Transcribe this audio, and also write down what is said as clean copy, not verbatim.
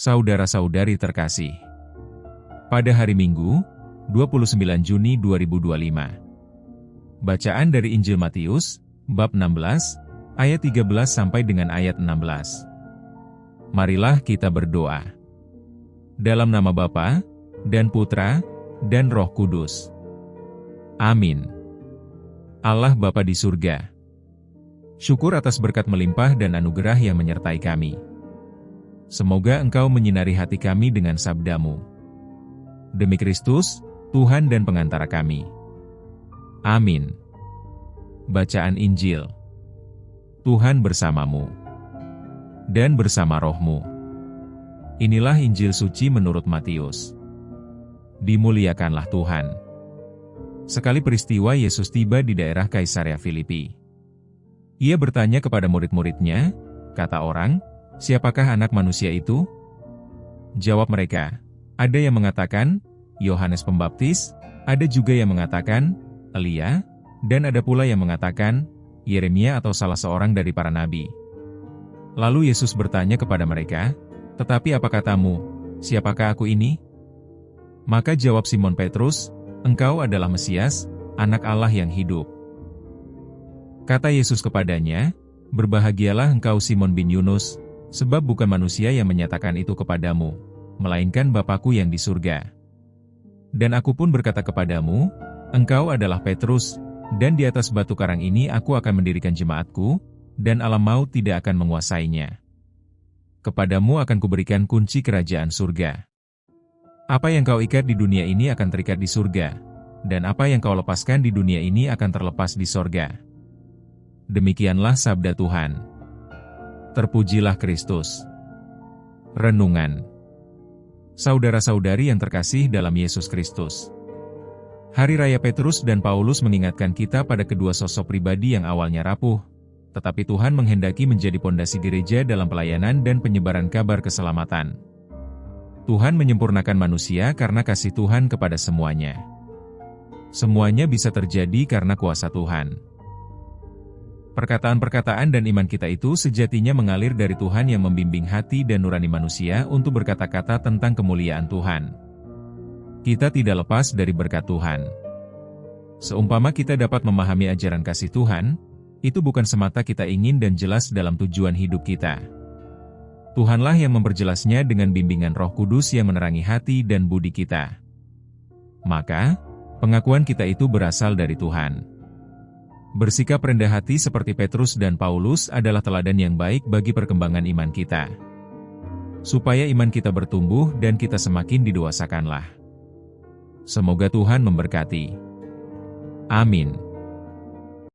Saudara-saudari terkasih, pada hari Minggu, 29 Juni 2025, bacaan dari Injil Matius, bab 16, ayat 13 sampai dengan ayat 16. Marilah kita berdoa. Dalam nama Bapa, dan Putra, dan Roh Kudus. Amin. Allah Bapa di surga, syukur atas berkat melimpah dan anugerah yang menyertai kami. Semoga Engkau menyinari hati kami dengan sabda-Mu. Demi Kristus, Tuhan dan pengantara kami. Amin. Bacaan Injil. Tuhan bersamamu dan bersama rohmu. Inilah Injil suci menurut Matius. Dimuliakanlah Tuhan. Sekali peristiwa Yesus tiba di daerah Kaisarea Filipi. Ia bertanya kepada murid-muridnya, kata orang, "Siapakah anak manusia itu?" Jawab mereka, "Ada yang mengatakan, Yohanes Pembaptis, ada juga yang mengatakan, Elia, dan ada pula yang mengatakan, Yeremia atau salah seorang dari para nabi." Lalu Yesus bertanya kepada mereka, "Tetapi apa katamu, siapakah aku ini?" Maka jawab Simon Petrus, "Engkau adalah Mesias, Anak Allah yang hidup." Kata Yesus kepadanya, "Berbahagialah engkau Simon bin Yunus, sebab bukan manusia yang menyatakan itu kepadamu, melainkan Bapa-Ku yang di surga. Dan aku pun berkata kepadamu, engkau adalah Petrus, dan di atas batu karang ini aku akan mendirikan jemaat-Ku, dan alam maut tidak akan menguasainya. Kepadamu akan kuberikan kunci kerajaan surga. Apa yang kau ikat di dunia ini akan terikat di surga, dan apa yang kau lepaskan di dunia ini akan terlepas di sorga." Demikianlah sabda Tuhan. Terpujilah Kristus. Renungan. Saudara-saudari yang terkasih dalam Yesus Kristus, Hari Raya Petrus dan Paulus mengingatkan kita pada kedua sosok pribadi yang awalnya rapuh, tetapi Tuhan menghendaki menjadi pondasi gereja dalam pelayanan dan penyebaran kabar keselamatan. Tuhan menyempurnakan manusia karena kasih Tuhan kepada semuanya. Semuanya bisa terjadi karena kuasa Tuhan. Perkataan-perkataan dan iman kita itu sejatinya mengalir dari Tuhan yang membimbing hati dan nurani manusia untuk berkata-kata tentang kemuliaan Tuhan. Kita tidak lepas dari berkat Tuhan. Seumpama kita dapat memahami ajaran kasih Tuhan, itu bukan semata kita ingin dan jelas dalam tujuan hidup kita. Tuhanlah yang memperjelasnya dengan bimbingan Roh Kudus yang menerangi hati dan budi kita. Maka, pengakuan kita itu berasal dari Tuhan. Bersikap rendah hati seperti Petrus dan Paulus adalah teladan yang baik bagi perkembangan iman kita. Supaya iman kita bertumbuh dan kita semakin didewasakanlah. Semoga Tuhan memberkati. Amin.